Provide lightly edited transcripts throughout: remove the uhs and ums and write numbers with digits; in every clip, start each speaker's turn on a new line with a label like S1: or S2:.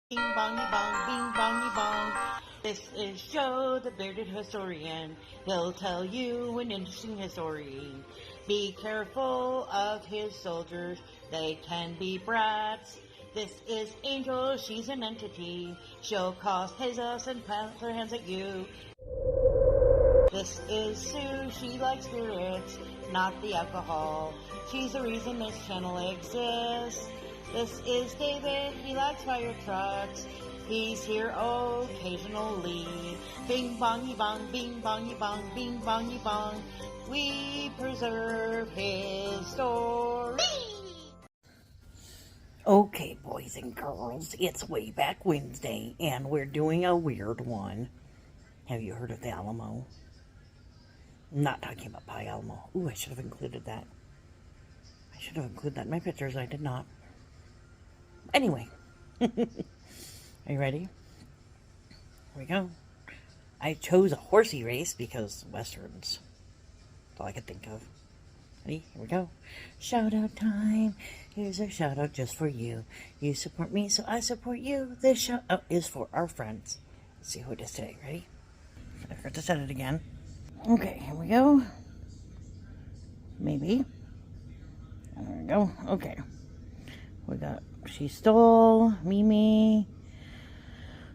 S1: Bing bongy bong, bing bongy bong. This is Joe, the bearded historian. He'll tell you an interesting story. Be careful of his soldiers, they can be brats. This is Angel, she's an entity. She'll cause chaos and plant her hands at you. This is Sue, she likes spirits, not the alcohol. She's the reason this channel exists. This is David, he likes fire trucks. He's here occasionally. Bing bongy bong, bing bongy bong, bing bongy bong. We preserve his story.
S2: Okay, boys and girls, it's Wayback Wednesday, and we're doing a weird one. Have you heard of the Alamo? I'm not talking about Pie Alamo. Ooh, I should have included that. I should have included that in my pictures. I did not. Anyway. Are you ready? Here we go. I chose a horsey race because Westerns. That's all I could think of. Ready? Here we go. Shout out time. Here's a shout out just for you. You support me, so I support you. This shout out is for our friends. Let's see who it is today. Ready? I forgot to set it again. Okay, here we go. Maybe. There we go. Okay. We got She Stole, Mimi,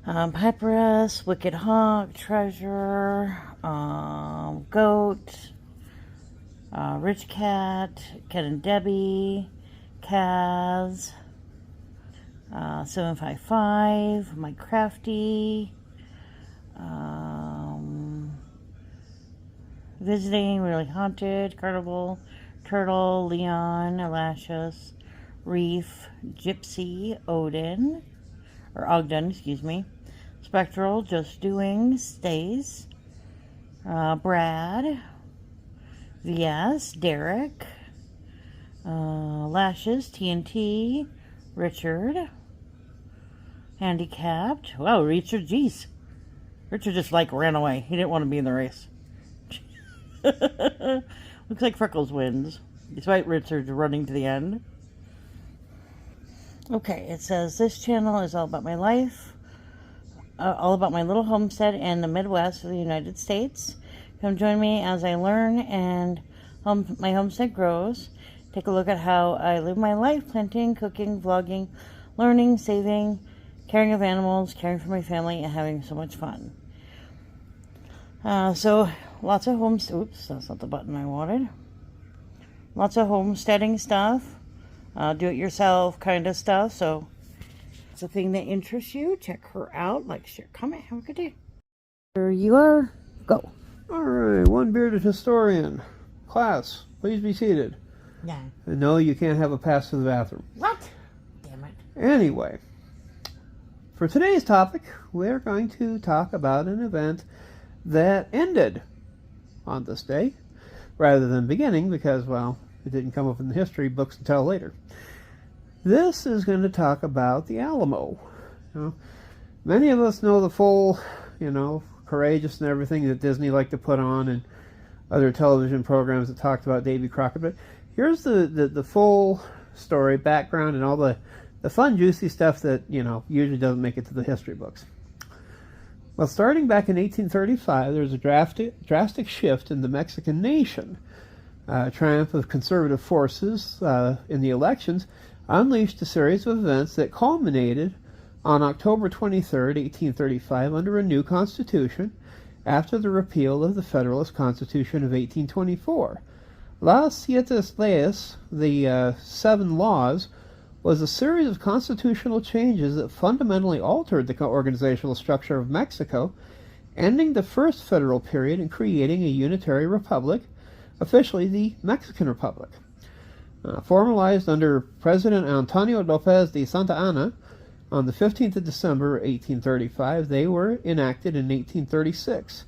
S2: Papyrus, Wicked Hawk, Treasure, Goat, Rich Cat, Ken and Debbie, Kaz, 755, Mike Crafty, Visiting, Really Haunted, Carnival, Turtle, Leon, Alashus, Reef, Gypsy, Ogden, excuse me, Spectral, Just Doing, Stays, Brad, VS, Derek, Lashes, TNT, Richard, Handicapped. Wow, Richard, geez. Richard just ran away. He didn't want to be in the race. Looks like Freckles wins, despite Richard running to the end. Okay, it says, this channel is all about my life, all about my little homestead in the Midwest of the United States. Come join me as I learn and my homestead grows. Take a look at how I live my life, planting, cooking, vlogging, learning, saving, caring of animals, caring for my family, and having so much fun. So, lots of oops, that's not the button I wanted. Lots of homesteading stuff. Do-it-yourself kind of stuff. So, if it's a thing that interests you, check her out. Like, share, comment, have a good day. Here you are. Go.
S3: All right, one bearded historian. Class, please be seated.
S2: Yeah.
S3: And no, you can't have a pass to the bathroom.
S2: What? Damn it.
S3: Anyway, for today's topic, we're going to talk about an event that ended on this day, rather than beginning, because, well, it didn't come up in the history books until later. This is going to talk about the Alamo. Many of us know the full, courageous and everything that Disney liked to put on and other television programs that talked about Davy Crockett. But here's the full story, background, and all the fun, juicy stuff that, usually doesn't make it to the history books. Well, starting back in 1835, there was a drastic shift in the Mexican nation. Triumph of conservative forces in the elections unleashed a series of events that culminated on October 23, 1835, under a new constitution after the repeal of the Federalist Constitution of 1824. Las Siete Leyes, the 7 laws, was a series of constitutional changes that fundamentally altered the organizational structure of Mexico, ending the first federal period and creating a unitary republic, officially the Mexican Republic. Formalized under President Antonio Lopez de Santa Anna on the 15th of December 1835, they were enacted in 1836.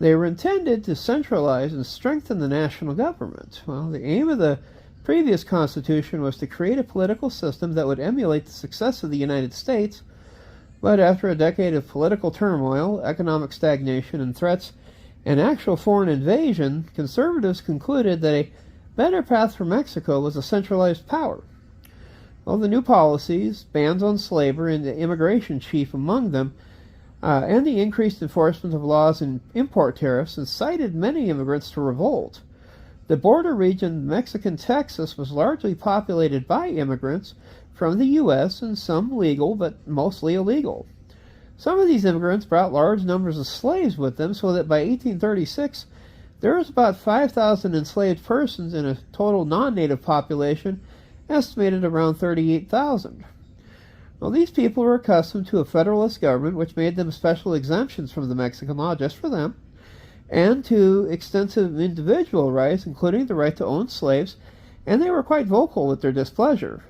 S3: They were intended to centralize and strengthen the national government. Well, the aim of the previous constitution was to create a political system that would emulate the success of the United States, but after a decade of political turmoil, economic stagnation, and threats and actual foreign invasion, conservatives concluded that a better path for Mexico was a centralized power. Well, the new policies, bans on slavery and the immigration chief among them, and the increased enforcement of laws and import tariffs incited many immigrants to revolt. The border region, Mexican Texas, was largely populated by immigrants from the U.S. and some legal, but mostly illegal. Some of these immigrants brought large numbers of slaves with them, so that by 1836 there was about 5,000 enslaved persons in a total non-native population estimated around 38,000. Well, these people were accustomed to a federalist government which made them special exemptions from the Mexican law just for them, and to extensive individual rights, including the right to own slaves, and they were quite vocal with their displeasure.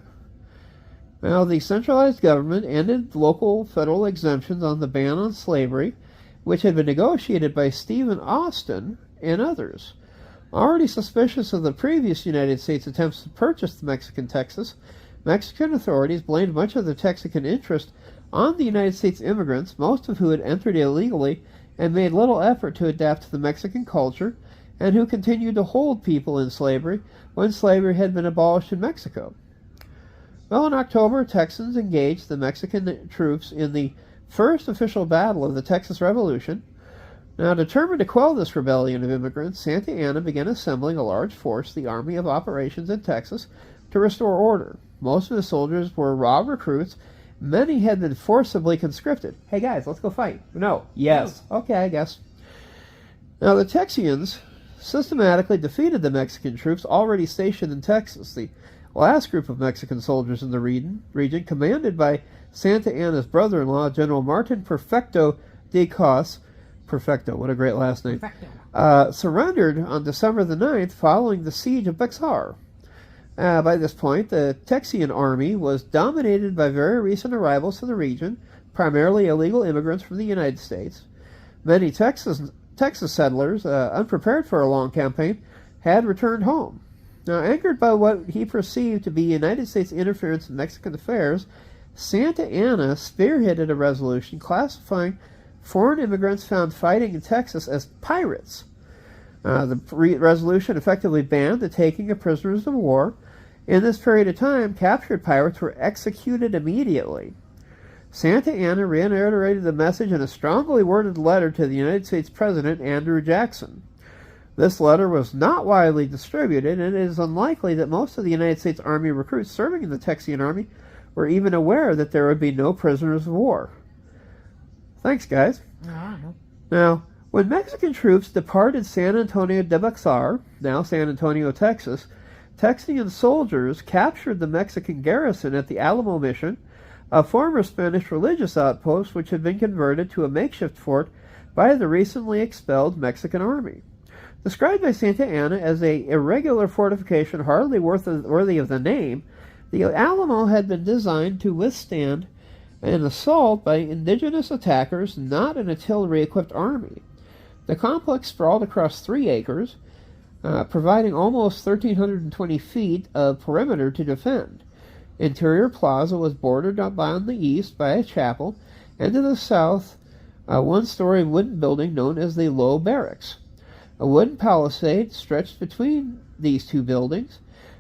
S3: Now, the centralized government ended local federal exemptions on the ban on slavery, which had been negotiated by Stephen Austin and others. Already suspicious of the previous United States attempts to purchase the Mexican Texas, Mexican authorities blamed much of the Texican interest on the United States immigrants, most of who had entered illegally and made little effort to adapt to the Mexican culture, and who continued to hold people in slavery when slavery had been abolished in Mexico. Well, in October, Texans engaged the Mexican troops in the first official battle of the Texas Revolution. Now, determined to quell this rebellion of immigrants, Santa Anna began assembling a large force, the Army of Operations in Texas, to restore order. Most of the soldiers were raw recruits. Many had been forcibly conscripted. Hey guys, let's go fight. No. Yes. Okay, I guess. Now, the Texians systematically defeated the Mexican troops already stationed in Texas. The last group of Mexican soldiers in the region, commanded by Santa Anna's brother-in-law, General Martin Perfecto de Cos, Perfecto, what a great last name, surrendered on December the 9th following the siege of Bexar. By this point, the Texian army was dominated by very recent arrivals to the region, primarily illegal immigrants from the United States. Many Texas settlers, unprepared for a long campaign, had returned home. Now, angered by what he perceived to be United States interference in Mexican affairs, Santa Anna spearheaded a resolution classifying foreign immigrants found fighting in Texas as pirates. The resolution effectively banned the taking of prisoners of war. In this period of time, captured pirates were executed immediately. Santa Anna reiterated the message in a strongly worded letter to the United States President Andrew Jackson. This letter was not widely distributed, and it is unlikely that most of the United States Army recruits serving in the Texian Army were even aware that there would be no prisoners of war. Thanks, guys. Now, when Mexican troops departed San Antonio de Bexar, now San Antonio, Texas, Texian soldiers captured the Mexican garrison at the Alamo Mission, a former Spanish religious outpost which had been converted to a makeshift fort by the recently expelled Mexican army. Described by Santa Anna as an irregular fortification hardly worthy of the name, the Alamo had been designed to withstand an assault by indigenous attackers, not an artillery-equipped army. The complex sprawled across 3 acres, providing almost 1,320 feet of perimeter to defend. Interior plaza was bordered on the east by a chapel, and to the south, a one-story wooden building known as the Low Barracks. A wooden palisade stretched between these 2 buildings,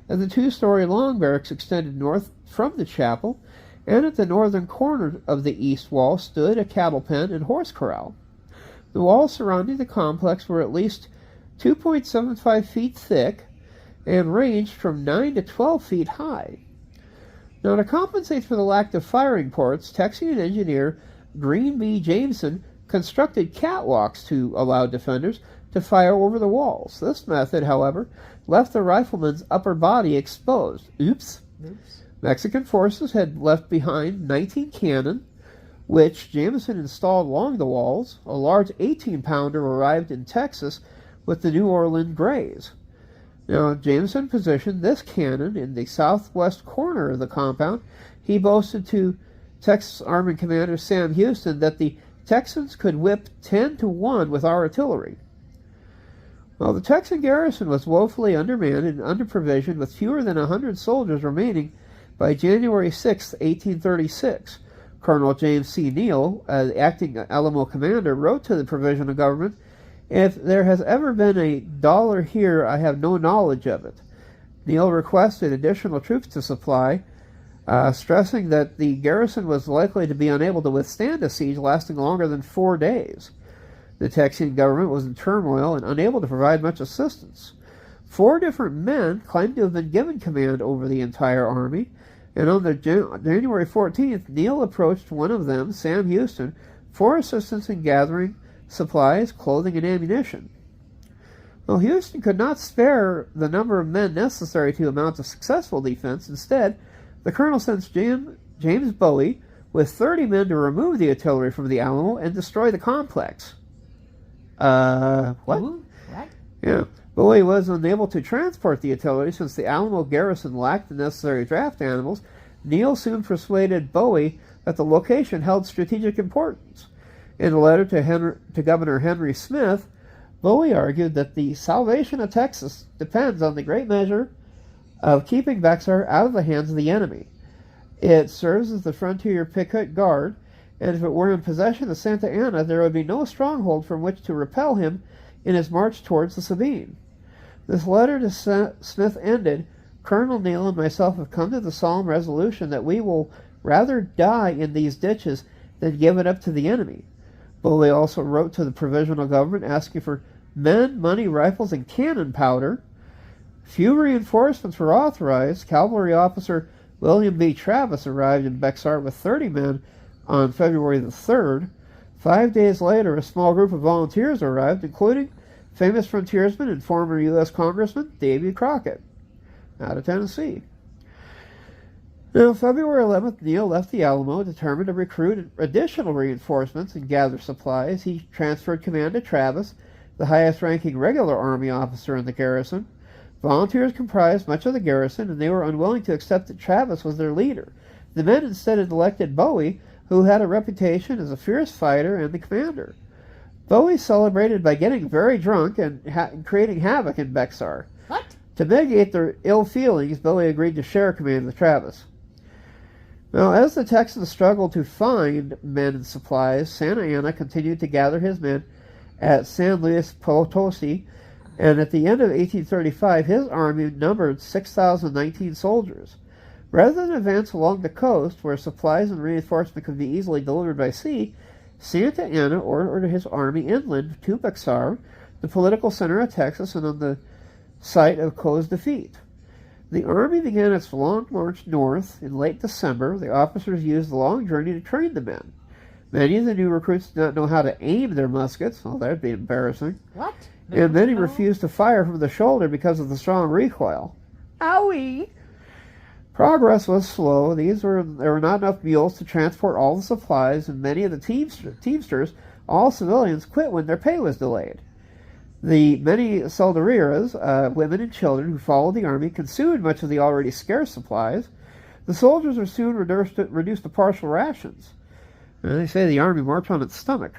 S3: and the 2-story long barracks extended north from the chapel, and at the northern corner of the east wall stood a cattle pen and horse corral. The walls surrounding the complex were at least 2.75 feet thick and ranged from 9 to 12 feet high. Now, to compensate for the lack of firing ports, Texian engineer Green B. Jameson constructed catwalks to allow defenders to fire over the walls. This method, however, left the rifleman's upper body exposed. Oops. Mexican forces had left behind 19 cannon, which Jameson installed along the walls. A large 18-pounder arrived in Texas with the New Orleans Greys. Now, Jameson positioned this cannon in the southwest corner of the compound. He boasted to Texas Army Commander Sam Houston that the Texans could whip 10-1 with our artillery. Well, the Texan garrison was woefully undermanned and underprovisioned, with fewer than 100 soldiers remaining by January 6, 1836. Colonel James C. Neal, the acting Alamo commander, wrote to the provisional government, "If there has ever been $1 here, I have no knowledge of it." Neal requested additional troops to supply stressing that the garrison was likely to be unable to withstand a siege lasting longer than 4 days. The Texian government was in turmoil and unable to provide much assistance. 4 different men claimed to have been given command over the entire army, and on January 14th, Neal approached one of them, Sam Houston, for assistance in gathering supplies, clothing, and ammunition. Well, Houston could not spare the number of men necessary to mount a successful defense. Instead, the colonel sends James Bowie with 30 men to remove the artillery from the Alamo and destroy the complex. What?
S2: Ooh, what?
S3: Yeah. Bowie was unable to transport the artillery since the Alamo garrison lacked the necessary draft animals. Neal soon persuaded Bowie that the location held strategic importance. In a letter to Governor Henry Smith, Bowie argued that the salvation of Texas depends on the great measure of keeping Bexar out of the hands of the enemy. It serves as the frontier picket guard, and if it were in possession of Santa Anna, there would be no stronghold from which to repel him in his march towards the Sabine. This letter to Smith ended, Colonel Neal and myself have come to the solemn resolution that we will rather die in these ditches than give it up to the enemy. Bowie also wrote to the provisional government asking for men, money, rifles, and cannon powder. Few reinforcements were authorized. Cavalry officer William B. Travis arrived in Bexar with 30 men on February the 3rd. 5 days later, a small group of volunteers arrived, including famous frontiersman and former U.S. Congressman Davy Crockett, out of Tennessee. Now, February 11th, Neal left the Alamo, determined to recruit additional reinforcements and gather supplies. He transferred command to Travis, the highest-ranking regular Army officer in the garrison. Volunteers comprised much of the garrison, and they were unwilling to accept that Travis was their leader. The men instead had elected Bowie, who had a reputation as a fierce fighter and the commander. Bowie celebrated by getting very drunk and creating havoc in Bexar.
S2: What?
S3: To mitigate their ill feelings, Bowie agreed to share command with Travis. Now, as the Texans struggled to find men and supplies, Santa Anna continued to gather his men at San Luis Potosi, and at the end of 1835, his army numbered 6,019 soldiers. Rather than advance along the coast, where supplies and reinforcements could be easily delivered by sea, Santa Anna ordered his army inland to Bexar, the political center of Texas, and on the site of Coe's defeat. The army began its long march north in late December. The officers used the long journey to train the men. Many of the new recruits did not know how to aim their muskets. Well, that would be embarrassing.
S2: What?
S3: And many refused to fire from the shoulder because of the strong recoil.
S2: Owie!
S3: Progress was slow. There were not enough mules to transport all the supplies, and many of the teamsters, all civilians, quit when their pay was delayed. The many soldieras, women and children who followed the army, consumed much of the already scarce supplies. The soldiers were soon reduced to partial rations. And they say the army marched on its stomach.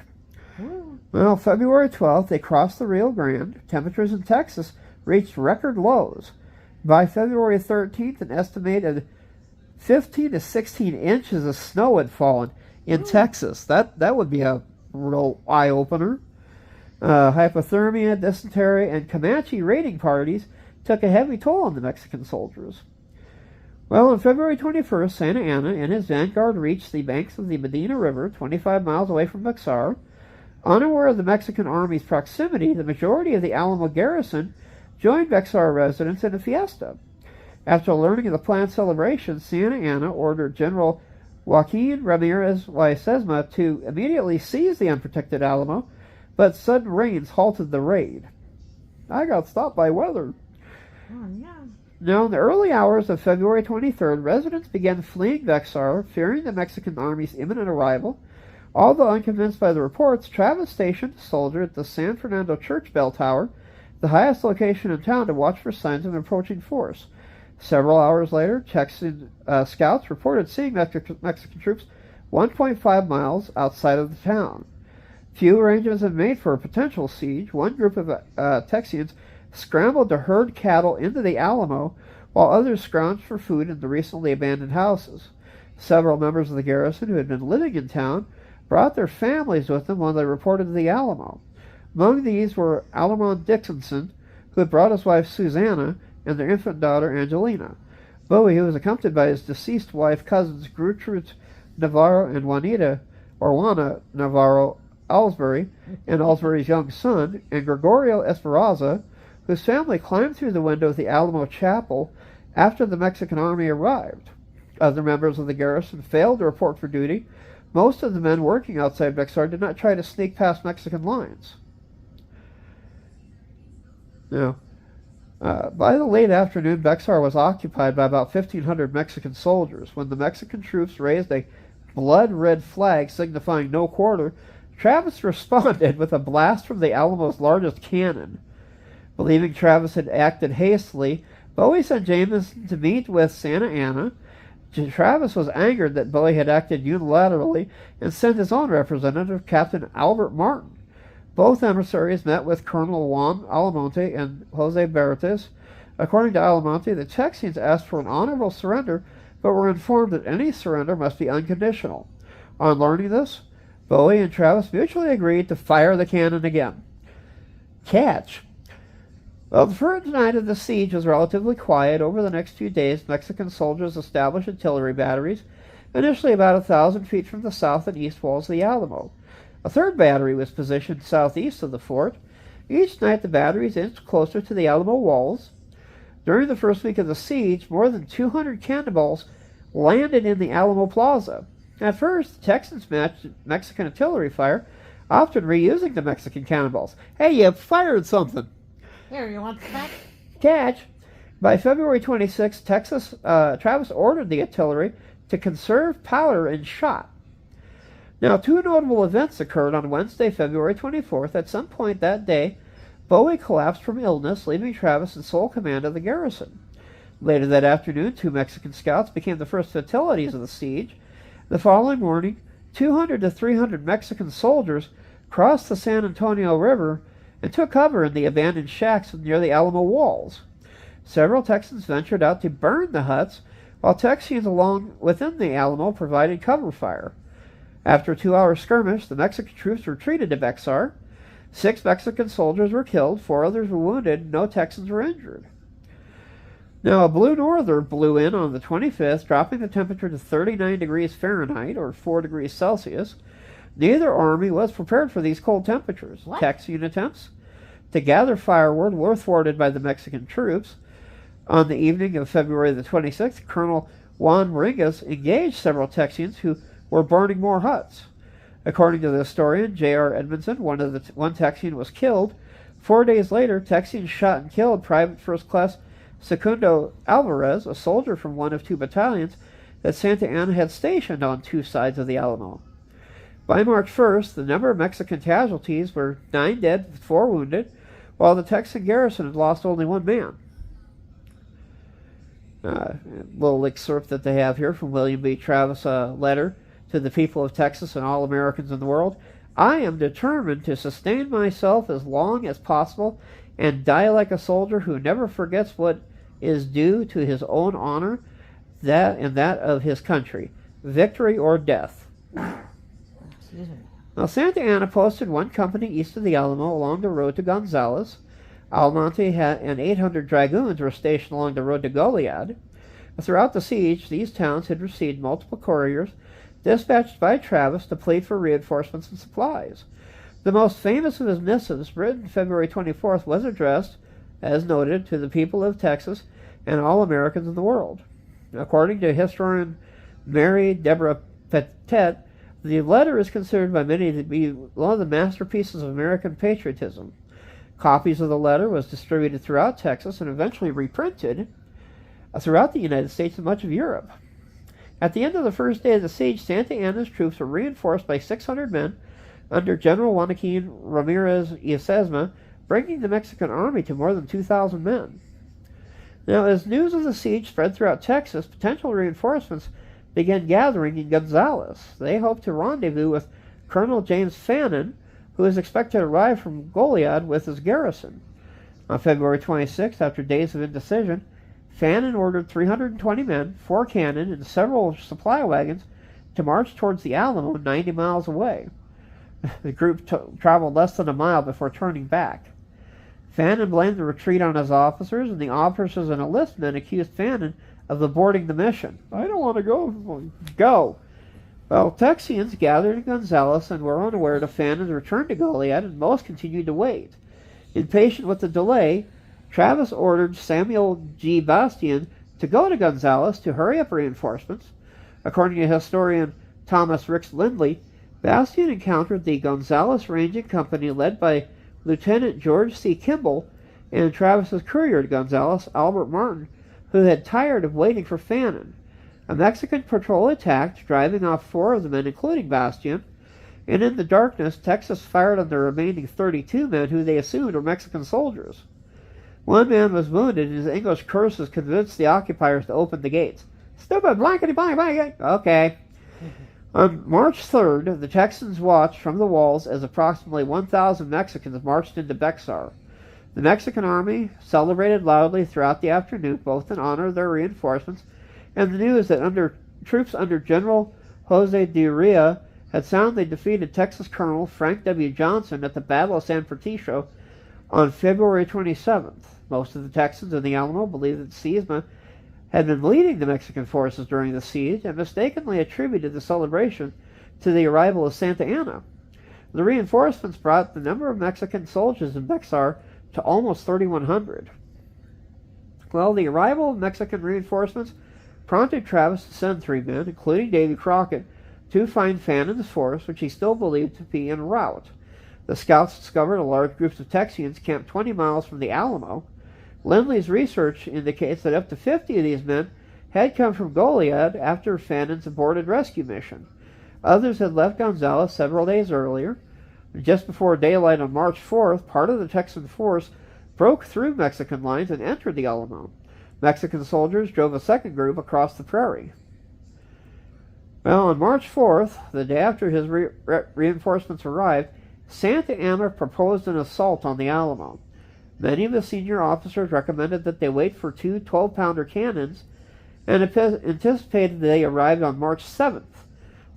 S3: Well, February 12th, they crossed the Rio Grande. Temperatures in Texas reached record lows. By February 13th, an estimated 15 to 16 inches of snow had fallen in Texas. That would be a real eye-opener. Hypothermia, dysentery, and Comanche raiding parties took a heavy toll on the Mexican soldiers. Well, on February 21st, Santa Anna and his vanguard reached the banks of the Medina River, 25 miles away from Bexar. Unaware of the Mexican army's proximity, the majority of the Alamo garrison joined Bexar residents in a fiesta. After learning of the planned celebration, Santa Anna ordered General Joaquin Ramirez Ledesma to immediately seize the unprotected Alamo, but sudden rains halted the raid. I got stopped by weather.
S2: Oh, yeah.
S3: Now, in the early hours of February 23rd, residents began fleeing Bexar, fearing the Mexican army's imminent arrival. Although unconvinced by the reports, Travis stationed a soldier at the San Fernando Church Bell Tower, the highest location in town, to watch for signs of an approaching force. Several hours later, Texan scouts reported seeing Mexican troops 1.5 miles outside of the town. Few arrangements had made for a potential siege. One group of Texians scrambled to herd cattle into the Alamo, while others scrounged for food in the recently abandoned houses. Several members of the garrison who had been living in town brought their families with them when they reported to the Alamo. Among these were Alamon Dickinson, who had brought his wife Susanna and their infant daughter Angelina. Bowie, who was accompanied by his deceased wife, cousins Gertrude Navarro and Juana Navarro Ellsbury, and Ellsbury's young son, and Gregorio Esperanza, whose family climbed through the window of the Alamo Chapel after the Mexican army arrived. Other members of the garrison failed to report for duty. Most of the men working outside Bexar did not try to sneak past Mexican lines. Now, by the late afternoon, Bexar was occupied by about 1,500 Mexican soldiers. When the Mexican troops raised a blood-red flag signifying no quarter, Travis responded with a blast from the Alamo's largest cannon. Believing Travis had acted hastily, Bowie sent Jameson to meet with Santa Anna. Travis was angered that Bowie had acted unilaterally and sent his own representative, Captain Albert Martin. Both emissaries met with Colonel Juan Almonte and Jose Bertes. According to Almonte, the Texians asked for an honorable surrender, but were informed that any surrender must be unconditional. On learning this, Bowie and Travis mutually agreed to fire the cannon again. Catch. Well, the first night of the siege was relatively quiet. Over the next few days, Mexican soldiers established artillery batteries, initially about 1,000 feet from the south and east walls of the Alamo. A third battery was positioned southeast of the fort. Each night the batteries inched closer to the Alamo walls. During the first week of the siege, more than 200 cannonballs landed in the Alamo Plaza. At first, the Texans matched Mexican artillery fire, often reusing the Mexican cannonballs. Hey, you fired something!
S1: Here, you want that?
S3: Catch! By February 26, Travis ordered the artillery to conserve powder and shot. Now, two notable events occurred on Wednesday, February 24th. At some point that day, Bowie collapsed from illness, leaving Travis in sole command of the garrison. Later that afternoon, 2 Mexican scouts became the first fatalities of the siege. The following morning, 200 to 300 Mexican soldiers crossed the San Antonio River and took cover in the abandoned shacks near the Alamo walls. Several Texans ventured out to burn the huts, while Texians along within the Alamo provided cover fire. After a 2-hour skirmish, the Mexican troops retreated to Bexar. 6 Mexican soldiers were killed, 4 others were wounded, and no Texans were injured. Now, a blue norther blew in on the 25th, dropping the temperature to 39 degrees Fahrenheit, or 4 degrees Celsius. Neither army was prepared for these cold temperatures. Texian attempts to gather firewood were thwarted by the Mexican troops. On the evening of February the 26th, Colonel Juan Ringas engaged several Texians who were burning more huts. According to the historian J.R. Edmondson, one Texian was killed. 4 days later, Texians shot and killed Private First Class Secundo Alvarez, a soldier from one of 2 battalions that Santa Anna had stationed on 2 sides of the Alamo. By March 1st, the number of Mexican casualties were 9 dead, 4 wounded, while the Texan garrison had lost only 1 man. A little excerpt that they have here from William B. Travis' letter to the people of Texas and all Americans in the world. I am determined to sustain myself as long as possible and die like a soldier who never forgets what is due to his own honor, that and that of his country, victory or death.
S1: Excuse me.
S3: Now, Santa Anna posted 1 company east of the Alamo along the road to Gonzales. Almonte and 800 dragoons were stationed along the road to Goliad. Throughout the siege, these towns had received multiple couriers dispatched by Travis to plead for reinforcements and supplies. The most famous of his missives, written February 24th, was addressed, as noted, to the people of Texas and all Americans in the world. According to historian Mary Deborah Pettet, the letter is considered by many to be one of the masterpieces of American patriotism. Copies of the letter was distributed throughout Texas and eventually reprinted throughout the United States and much of Europe. At the end of the first day of the siege, Santa Anna's troops were reinforced by 600 men under General Joaquin Ramirez y Sesma, bringing the Mexican army to more than 2,000 men. Now, as news of the siege spread throughout Texas, potential reinforcements began gathering in Gonzales. They hoped to rendezvous with Colonel James Fannin, who is expected to arrive from Goliad with his garrison. On February 26th, after days of indecision, Fannin ordered 320 men, 4 cannon, and several supply wagons to march towards the Alamo 90 miles away. The group traveled less than a mile before turning back. Fannin blamed the retreat on his officers, and the officers and enlistment accused Fannin of aborting the mission. I don't want to go. Go. Well, Texians gathered in Gonzales and were unaware of Fannon's return to Goliad, and most continued to wait. Impatient with the delay, Travis ordered Samuel G. Bastian to go to Gonzales to hurry up reinforcements. According to historian Thomas Ricks Lindley, Bastian encountered the Gonzales Ranging Company led by Lieutenant George C. Kimball and Travis's courier to Gonzales, Albert Martin, who had tired of waiting for Fannin. A Mexican patrol attacked, driving off 4 of the men, including Bastian, and in the darkness, Texas fired on the remaining 32 men who they assumed were Mexican soldiers. One man was wounded, and his English curses convinced the occupiers to open the gates. Stupid, blankety-blank. Okay. On March 3rd, the Texans watched from the walls as approximately 1,000 Mexicans marched into Bexar. The Mexican army celebrated loudly throughout the afternoon, both in honor of their reinforcements and the news that troops under General Jose de Urrea had soundly defeated Texas Colonel Frank W. Johnson at the Battle of San Patricio on February 27th. Most of the Texans in the Alamo believed that Ciesma had been leading the Mexican forces during the siege and mistakenly attributed the celebration to the arrival of Santa Anna. The reinforcements brought the number of Mexican soldiers in Bexar to almost 3,100. Well, the arrival of Mexican reinforcements prompted Travis to send 3 men, including Davy Crockett, to find Fannon's force, which he still believed to be en route. The scouts discovered a large group of Texians camped 20 miles from the Alamo. Lindley's research indicates that up to 50 of these men had come from Goliad after Fannon's aborted rescue mission. Others had left Gonzales several days earlier. Just before daylight on March 4th, part of the Texan force broke through Mexican lines and entered the Alamo. Mexican soldiers drove a second group across the prairie. Well, on March 4th, the day after his reinforcements arrived, Santa Anna proposed an assault on the Alamo. Many of the senior officers recommended that they wait for 2 12-pounder cannons and anticipated they arrived on March 7th.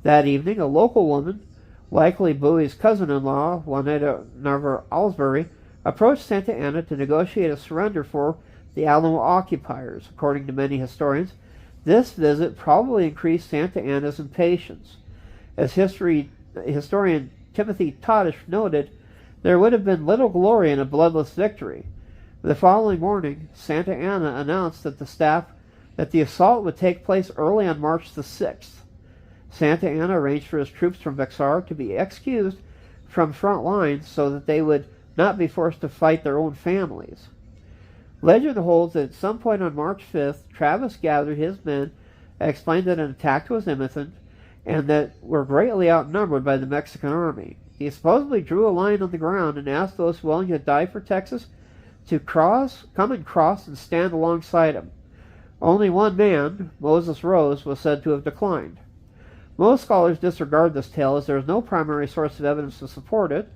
S3: That evening, a local woman, likely Bowie's cousin-in-law, Juanita Narver Alsbury, approached Santa Anna to negotiate a surrender for the Alamo occupiers. According to many historians, this visit probably increased Santa Anna's impatience. As historian Timothy Todish noted, there would have been little glory in a bloodless victory. The following morning, Santa Anna announced that the assault would take place early on March the 6th. Santa Anna arranged for his troops from Bexar to be excused from front lines so that they would not be forced to fight their own families. Legend holds that at some point on March 5th, Travis gathered his men, explained that an attack was imminent, and that were greatly outnumbered by the Mexican army. He supposedly drew a line on the ground and asked those willing to die for Texas to come and cross and stand alongside him. Only one man, Moses Rose, was said to have declined. Most scholars disregard this tale as there is no primary source of evidence to support it.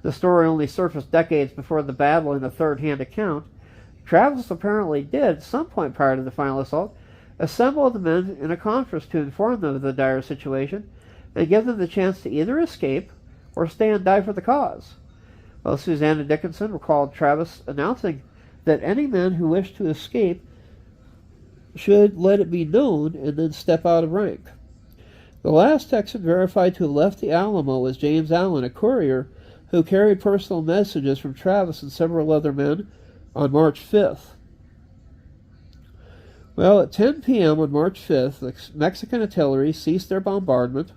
S3: The story only surfaced decades before the battle in a third-hand account. Travis apparently did, at some point prior to the final assault, assemble the men in a conference to inform them of the dire situation and give them the chance to either escape or stay and die for the cause. Well, Susanna Dickinson recalled Travis announcing that any men who wished to escape should let it be known and then step out of rank. The last Texan verified to have left the Alamo was James Allen, a courier who carried personal messages from Travis and several other men on March 5th. Well, at 10 p.m. on March 5th, the Mexican artillery ceased their bombardment,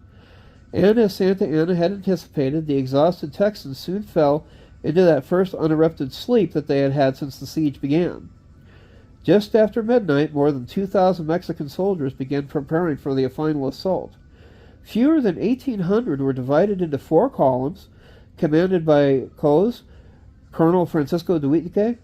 S3: and as Santa Anna had anticipated, the exhausted Texans soon fell into that first uninterrupted sleep that they had had since the siege began. Just after midnight, more than 2,000 Mexican soldiers began preparing for the final assault. Fewer than 1,800 were divided into 4 columns, commanded by Colonel Francisco Duique,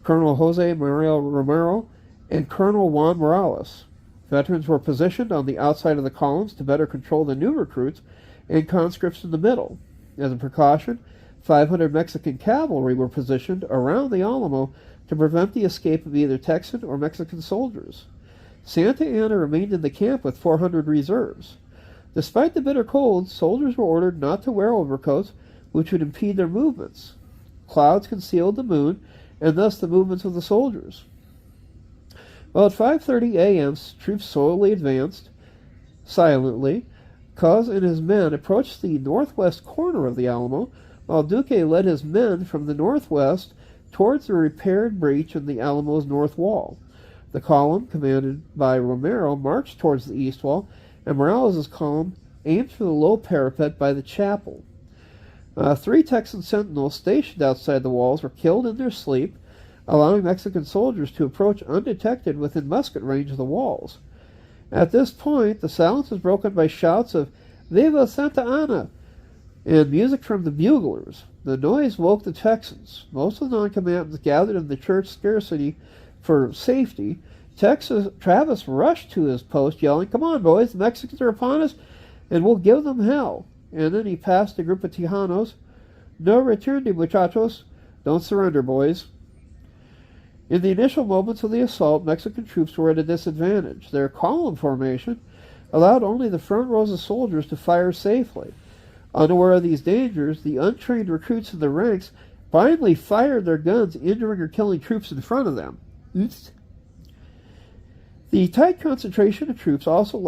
S3: Colonel Jose Mario Romero, and Colonel Juan Morales. Veterans were positioned on the outside of the columns to better control the new recruits, and conscripts in the middle. As a precaution, 500 Mexican cavalry were positioned around the Alamo to prevent the escape of either Texan or Mexican soldiers. Santa Anna remained in the camp with 400 reserves. Despite the bitter cold, soldiers were ordered not to wear overcoats, which would impede their movements. Clouds concealed the moon, and thus the movements of the soldiers. Well, at 5:30 a.m., troops slowly advanced, silently. Cos and his men approached the northwest corner of the Alamo, while Duque led his men from the northwest towards the repaired breach in the Alamo's north wall. The column, commanded by Romero, marched towards the east wall, and Morales' column aimed for the low parapet by the chapel. 3 Texan sentinels stationed outside the walls were killed in their sleep, allowing Mexican soldiers to approach undetected within musket range of the walls. At this point, the silence was broken by shouts of "Viva Santa Ana!" and music from the buglers. The noise woke the Texans. Most of the non-combatants gathered in the church scarcity for safety. Travis rushed to his post, yelling, "Come on, boys, the Mexicans are upon us, and we'll give them hell." And then he passed a group of Tejanos. "No returne, muchachos. Don't surrender, boys." In the initial moments of the assault, Mexican troops were at a disadvantage. Their column formation allowed only the front rows of soldiers to fire safely. Unaware of these dangers, the untrained recruits in the ranks blindly fired their guns, injuring or killing troops in front of them. Oops. The tight concentration of troops also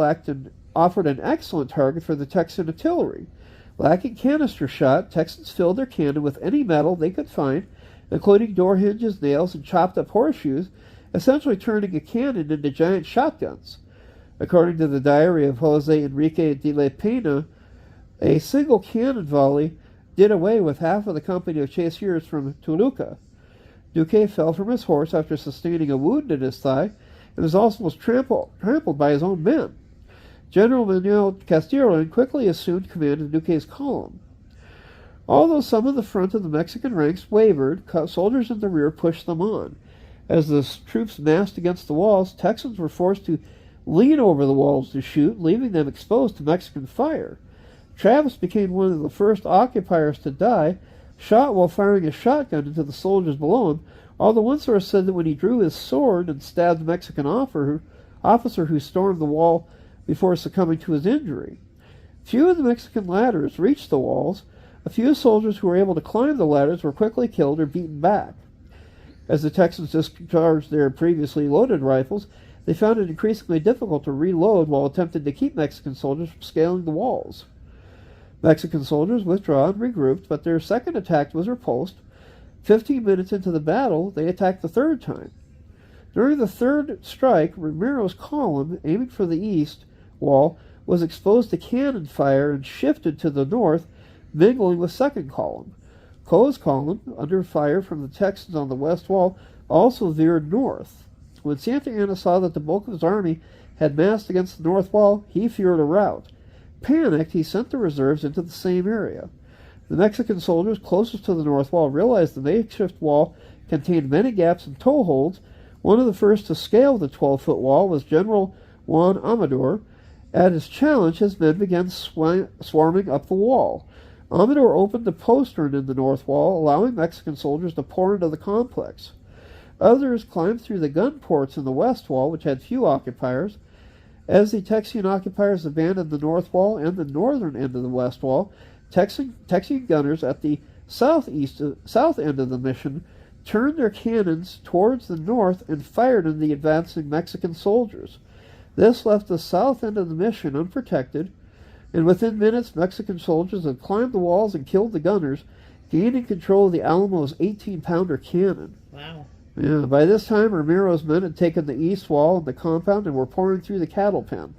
S3: offered an excellent target for the Texan artillery. Lacking canister shot, Texans filled their cannon with any metal they could find, including door hinges, nails, and chopped-up horseshoes, essentially turning a cannon into giant shotguns. According to the diary of Jose Enrique de la Pena, a single cannon volley did away with half of the company of chasseurs from Toluca. Duque fell from his horse after sustaining a wound in his thigh, and was almost trampled by his own men. General Manuel Castillo quickly assumed command of Duque's column. Although some of the front of the Mexican ranks wavered, soldiers in the rear pushed them on. As the troops massed against the walls, Texans were forced to lean over the walls to shoot, leaving them exposed to Mexican fire. Travis became one of the first occupiers to die, shot while firing a shotgun into the soldiers below him, although one source said that when he drew his sword and stabbed the Mexican officer who stormed the wall before succumbing to his injury. Few of the Mexican ladders reached the walls. A few soldiers who were able to climb the ladders were quickly killed or beaten back. As the Texans discharged their previously loaded rifles, they found it increasingly difficult to reload while attempting to keep Mexican soldiers from scaling the walls. Mexican soldiers withdrew and regrouped, but their second attack was repulsed. 15 minutes into the battle, they attacked the third time. During the third strike, Romero's column, aiming for the east wall, was exposed to cannon fire and shifted to the north, mingling with second column. Coe's column, under fire from the Texans on the west wall, also veered north. When Santa Anna saw that the bulk of his army had massed against the north wall, he feared a rout. Panicked, he sent the reserves into the same area. The Mexican soldiers closest to the north wall realized the makeshift wall contained many gaps and toeholds. One of the first to scale the 12-foot wall was General Juan Amador. At his challenge, his men began swarming up the wall. Amador opened a postern in the north wall, allowing Mexican soldiers to pour into the complex. Others climbed through the gun ports in the west wall, which had few occupiers. As the Texian occupiers abandoned the north wall and the northern end of the west wall, Texian gunners at the south end of the mission turned their cannons towards the north and fired on the advancing Mexican soldiers. This left the south end of the mission unprotected, and within minutes Mexican soldiers had climbed the walls and killed the gunners, gaining control of the Alamo's 18-pounder cannon.
S2: Wow.
S3: Yeah, by this time, Romero's men had taken the east wall and the compound and were pouring through the cattle pen.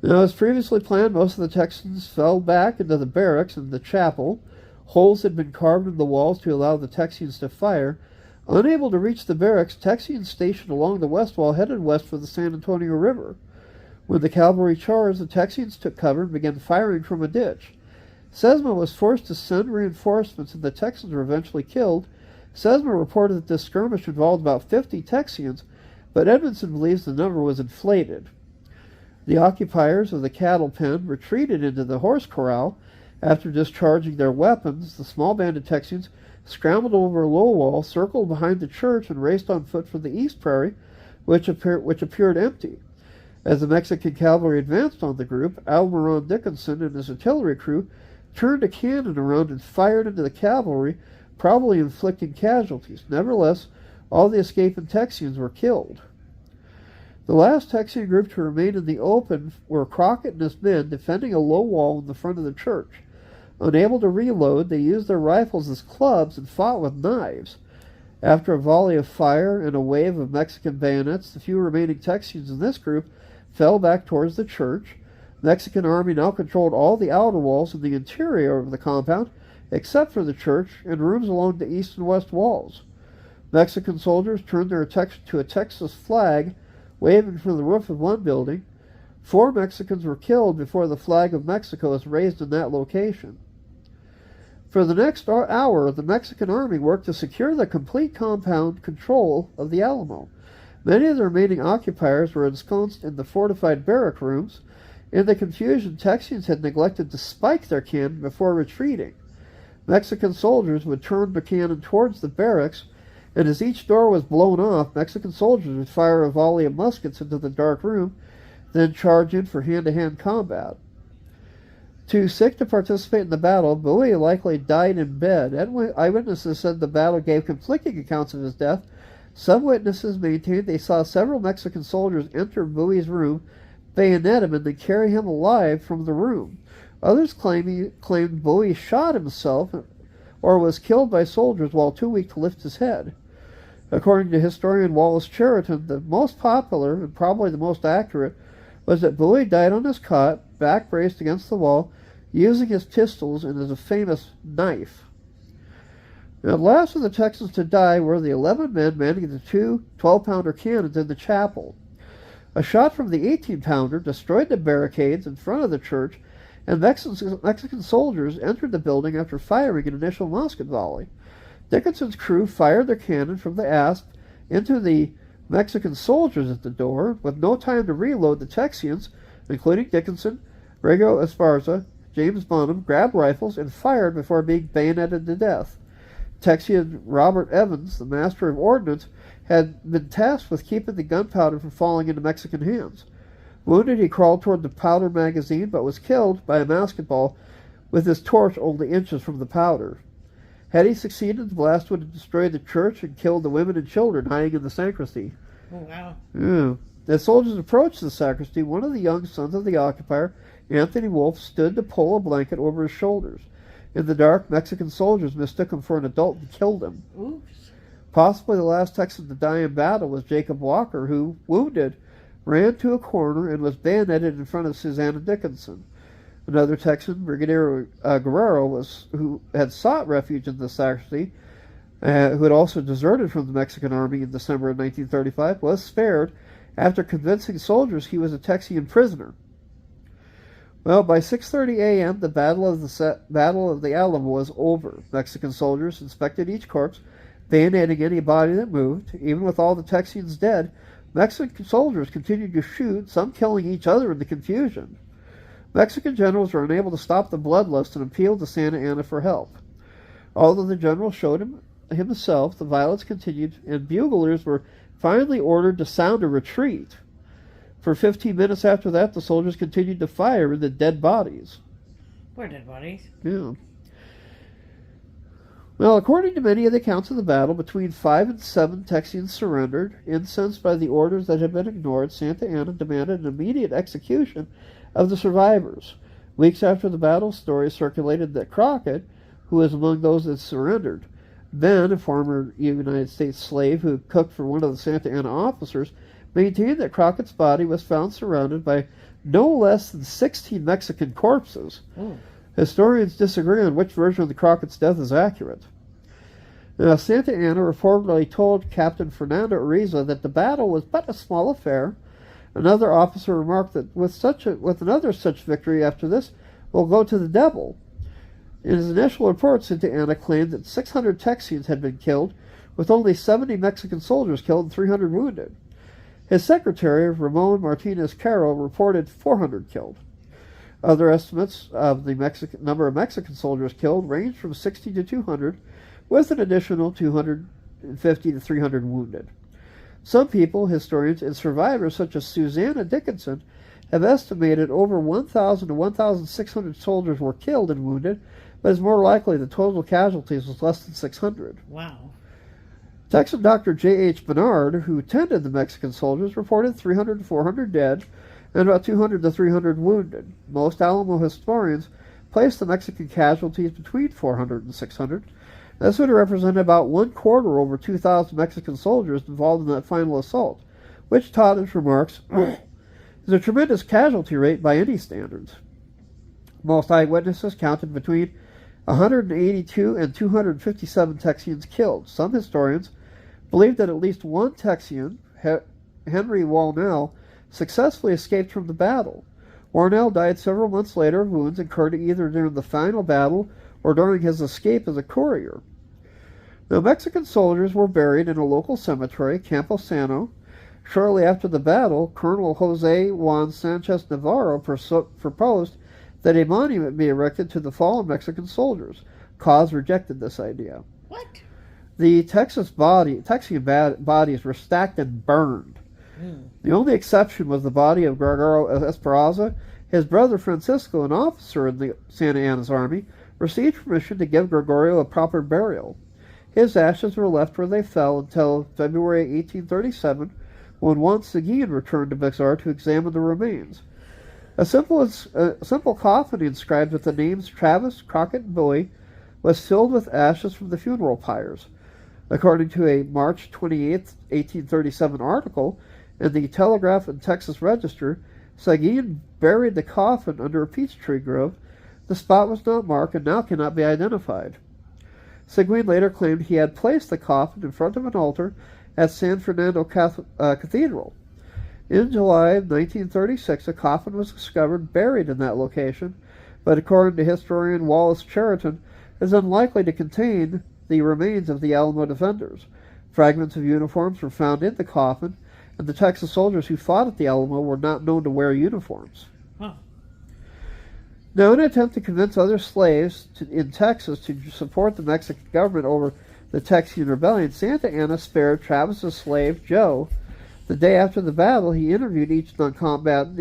S3: Now, as previously planned, most of the Texans fell back into the barracks and the chapel. Holes had been carved in the walls to allow the Texians to fire. Unable to reach the barracks, Texians stationed along the west wall headed west for the San Antonio River. When the cavalry charged, the Texians took cover and began firing from a ditch. Sesma was forced to send reinforcements, and the Texans were eventually killed. Sesma reported that this skirmish involved about 50 Texians, but Edmondson believes the number was inflated. The occupiers of the cattle pen retreated into the horse corral. After discharging their weapons, the small band of Texians scrambled over a low wall, circled behind the church, and raced on foot for the east prairie, which appeared empty. As the Mexican cavalry advanced on the group, Almiron Dickinson and his artillery crew turned a cannon around and fired into the cavalry, probably inflicting casualties. Nevertheless, all the escaping Texians were killed. The last Texian group to remain in the open were Crockett and his men defending a low wall in the front of the church. Unable to reload, they used their rifles as clubs and fought with knives. After a volley of fire and a wave of Mexican bayonets, the few remaining Texians in this group fell back towards the church. The Mexican army now controlled all the outer walls and the interior of the compound, except for the church and rooms along the east and west walls. Mexican soldiers turned their attention to a Texas flag waving from the roof of one building. 4 Mexicans were killed before the flag of Mexico was raised in that location. For the next hour, the Mexican army worked to secure the complete compound control of the Alamo. Many of the remaining occupiers were ensconced in the fortified barrack rooms. In the confusion, Texians had neglected to spike their cannon before retreating. Mexican soldiers would turn the cannon towards the barracks, and as each door was blown off, Mexican soldiers would fire a volley of muskets into the dark room, then charge in for hand-to-hand combat. Too sick to participate in the battle, Bowie likely died in bed. Eyewitnesses said the battle gave conflicting accounts of his death. Some witnesses maintained they saw several Mexican soldiers enter Bowie's room, bayonet him, and then carry him alive from the room. Others claimed Bowie shot himself or was killed by soldiers while too weak to lift his head. According to historian Wallace Cheriton, the most popular and probably the most accurate was that Bowie died on his cot, back braced against the wall, using his pistols and his famous knife. Now, the last of the Texans to die were the 11 men manning the 2 12-pounder cannons in the chapel. A shot from the 18-pounder destroyed the barricades in front of the church, and Mexican soldiers entered the building after firing an initial musket volley. Dickinson's crew fired their cannon from the asp into the Mexican soldiers at the door. With no time to reload, the Texians, including Dickinson, Rigo Esparza, James Bonham, grabbed rifles and fired before being bayoneted to death. Texian Robert Evans, the master of ordnance, had been tasked with keeping the gunpowder from falling into Mexican hands. Wounded, he crawled toward the powder magazine, but was killed by a musket ball with his torch only inches from the powder. Had he succeeded, the blast would have destroyed the church and killed the women and children hiding in the sacristy.
S1: Oh, wow.
S3: Yeah. As soldiers approached the sacristy, one of the young sons of the occupier, Anthony Wolfe, stood to pull a blanket over his shoulders. In the dark, Mexican soldiers mistook him for an adult and killed him.
S1: Oops.
S3: Possibly the last Texan to die in battle was Jacob Walker, who, wounded, ran to a corner and was bayoneted in front of Susanna Dickinson. Another Texan, Brigadier Guerrero, who had sought refuge in the sacristy, who had also deserted from the Mexican army in December of 1935, was spared after convincing soldiers he was a Texian prisoner. Well, by 6:30 a.m., the Battle of the Alamo was over. Mexican soldiers inspected each corpse, bayoneting any body that moved. Even with all the Texians dead, Mexican soldiers continued to shoot, some killing each other in the confusion. Mexican generals were unable to stop the bloodlust and appealed to Santa Anna for help. Although the general showed himself, the violence continued, and buglers were finally ordered to sound a retreat. For 15 minutes after that, the soldiers continued to fire into dead bodies.
S1: Poor dead bodies.
S3: Yeah. Well, according to many of the accounts of the battle, between 5 and 7 Texians surrendered. Incensed by the orders that had been ignored, Santa Anna demanded an immediate execution of the survivors. Weeks after the battle, stories circulated that Crockett, who was among those that surrendered, Ben, a former United States slave who cooked for one of the Santa Anna officers, maintained that Crockett's body was found surrounded by no less than 16 Mexican corpses.
S1: Oh.
S3: Historians disagree on which version of the Crockett's death is accurate. Now, Santa Anna reportedly told Captain Fernando Ariza that the battle was but a small affair. Another officer remarked that with another such victory after this, we'll go to the devil. In his initial report, Santa Anna claimed that 600 Texians had been killed, with only 70 Mexican soldiers killed and 300 wounded. His secretary, Ramon Martinez Caro, reported 400 killed. Other estimates of the number of Mexican soldiers killed ranged from 60 to 200, with an additional 250 to 300 wounded. Some people, historians, and survivors such as Susanna Dickinson have estimated over 1,000 to 1,600 soldiers were killed and wounded, but it's more likely the total casualties was less than 600.
S1: Wow.
S3: Texan Dr. J.H. Bernard, who tended the Mexican soldiers, reported 300 to 400 dead and about 200 to 300 wounded. Most Alamo historians place the Mexican casualties between 400 and 600. This would represent about 1/4 over 2,000 Mexican soldiers involved in that final assault, which, Todd's remarks, is a tremendous casualty rate by any standards. Most eyewitnesses counted between 182 and 257 Texians killed. Some historians believe that at least one Texian, Henry Warnell, successfully escaped from the battle. Warnell died several months later of wounds incurred either during the final battle or during his escape as a courier. The Mexican soldiers were buried in a local cemetery, Campo Sano. Shortly after the battle, Colonel Jose Juan Sanchez Navarro proposed that a monument be erected to the fallen Mexican soldiers. Cause rejected this idea.
S1: What?
S3: The Texian bodies were stacked and burned. The only exception was the body of Gregorio Esperanza. His brother Francisco, an officer in the Santa Anna's army, received permission to give Gregorio a proper burial. His ashes were left where they fell until February 1837, when Juan Seguin returned to Bexar to examine the remains. A simple coffin inscribed with the names Travis, Crockett, and Bowie was filled with ashes from the funeral pyres. According to a March 28, 1837 article in the Telegraph and Texas Register, Seguin buried the coffin under a peach tree grove. The spot was not marked and now cannot be identified. Seguin later claimed he had placed the coffin in front of an altar at San Fernando Cathedral. In July 1936, a coffin was discovered buried in that location, but according to historian Wallace Cheriton, is unlikely to contain the remains of the Alamo defenders. Fragments of uniforms were found in the coffin, and the Texas soldiers who fought at the Alamo were not known to wear uniforms.
S1: Huh.
S3: Now, in an attempt to convince other slaves in Texas to support the Mexican government over the Texian rebellion, Santa Anna spared Travis's slave, Joe. The day after the battle, he interviewed each non-combatant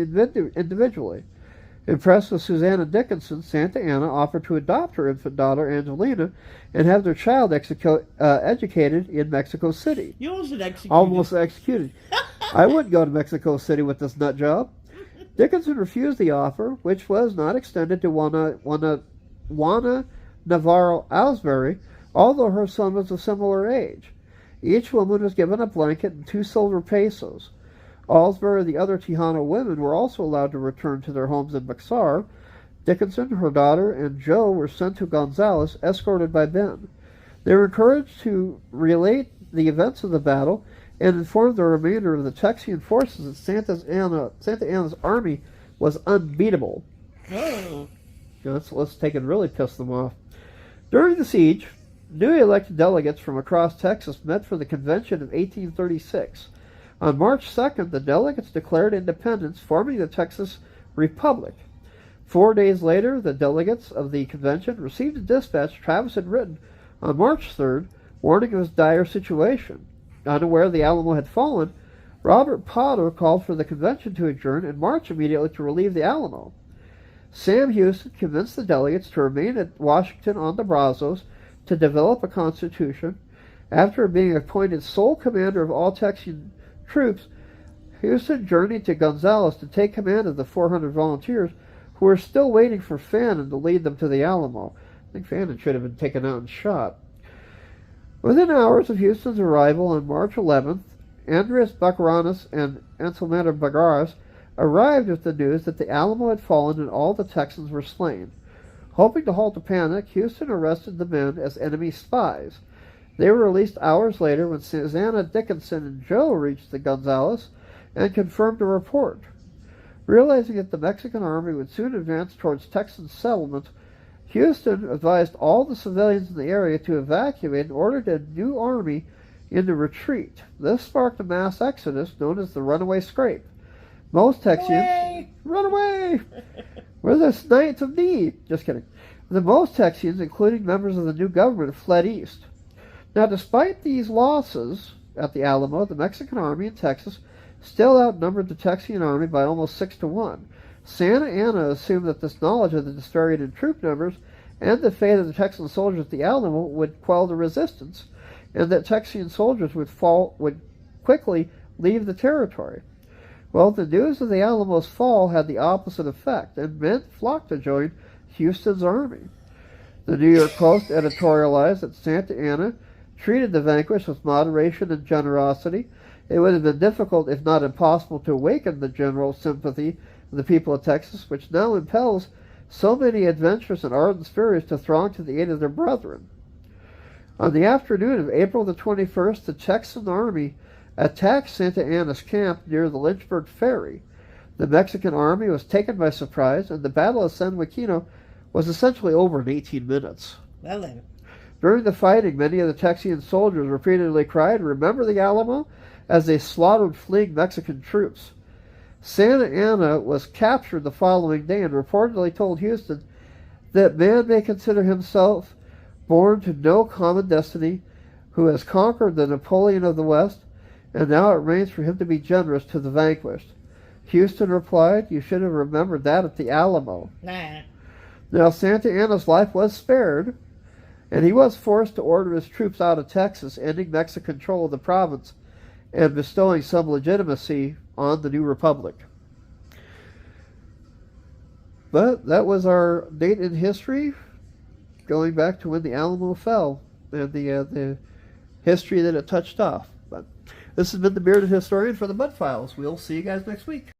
S3: individually. Impressed with Susanna Dickinson, Santa Anna offered to adopt her infant daughter, Angelina, and have their child educated in Mexico City.
S1: You almost said executed.
S3: Almost executed. I wouldn't go to Mexico City with this nut job. Dickinson refused the offer, which was not extended to Juana Navarro Alsbury, although her son was of similar age. Each woman was given a blanket and 2 silver pesos. Alsbury and the other Tejano women were also allowed to return to their homes in Bexar. Dickinson, her daughter, and Joe were sent to Gonzales, escorted by Ben. They were encouraged to relate the events of the battle and inform the remainder of the Texian forces that Santa Anna's army was unbeatable.
S1: Oh.
S3: Let's take it and really piss them off. During the siege, newly elected delegates from across Texas met for the convention of 1836. On March 2nd, the delegates declared independence, forming the Texas Republic. 4 days later, the delegates of the convention received a dispatch Travis had written on March 3rd, warning of his dire situation. Unaware the Alamo had fallen, Robert Potter called for the convention to adjourn and march immediately to relieve the Alamo. Sam Houston convinced the delegates to remain at Washington on the Brazos to develop a constitution. After being appointed sole commander of all Texian troops, Houston journeyed to Gonzales to take command of the 400 volunteers who were still waiting for Fannin to lead them to the Alamo. I think Fannin should have been taken out and shot. Within hours of Houston's arrival on March 11th, Andres Bacaranas and Anselmano Bagaras arrived with the news that the Alamo had fallen and all the Texans were slain. Hoping to halt the panic, Houston arrested the men as enemy spies. They were released hours later when Susanna Dickinson and Joe reached the Gonzales and confirmed a report. Realizing that the Mexican army would soon advance towards Texan settlement, Houston advised all the civilians in the area to evacuate and ordered a new army into retreat. This sparked a mass exodus known as the Runaway Scrape. Most Texians... Run away! We're the Knights of Need! Just kidding. Most Texians, including members of the new government, fled east. Now, despite these losses at the Alamo, the Mexican army in Texas still outnumbered the Texian army by almost 6-1. Santa Anna assumed that this knowledge of the disparity in troop numbers and the fate of the Texan soldiers at the Alamo would quell the resistance. and that Texian soldiers would quickly leave the territory. Well, the news of the Alamo's fall had the opposite effect, and men flocked to join Houston's army. The New York Post editorialized that Santa Anna treated the vanquished with moderation and generosity. It would have been difficult, if not impossible, to awaken the general sympathy of the people of Texas, which now impels so many adventurous and ardent spirits to throng to the aid of their brethren. On the afternoon of April the 21st, the Texan army attacked Santa Anna's camp near the Lynchburg Ferry. The Mexican army was taken by surprise, and the Battle of San Joaquino was essentially over in 18 minutes.
S2: Well then.
S3: During the fighting, many of the Texian soldiers repeatedly cried, "Remember the Alamo?" as they slaughtered fleeing Mexican troops. Santa Anna was captured the following day and reportedly told Houston that man may consider himself born to no common destiny, who has conquered the Napoleon of the West, and now it remains for him to be generous to the vanquished. Houston replied, "You should have remembered that at the Alamo."
S2: Nah.
S3: Now, Santa Anna's life was spared, and he was forced to order his troops out of Texas, ending Mexican control of the province and bestowing some legitimacy on the new republic. But that was our date in history, going back to when the Alamo fell, and the history that it touched off. But this has been the Bearded Historian for the Mud Files. We'll see you guys next week.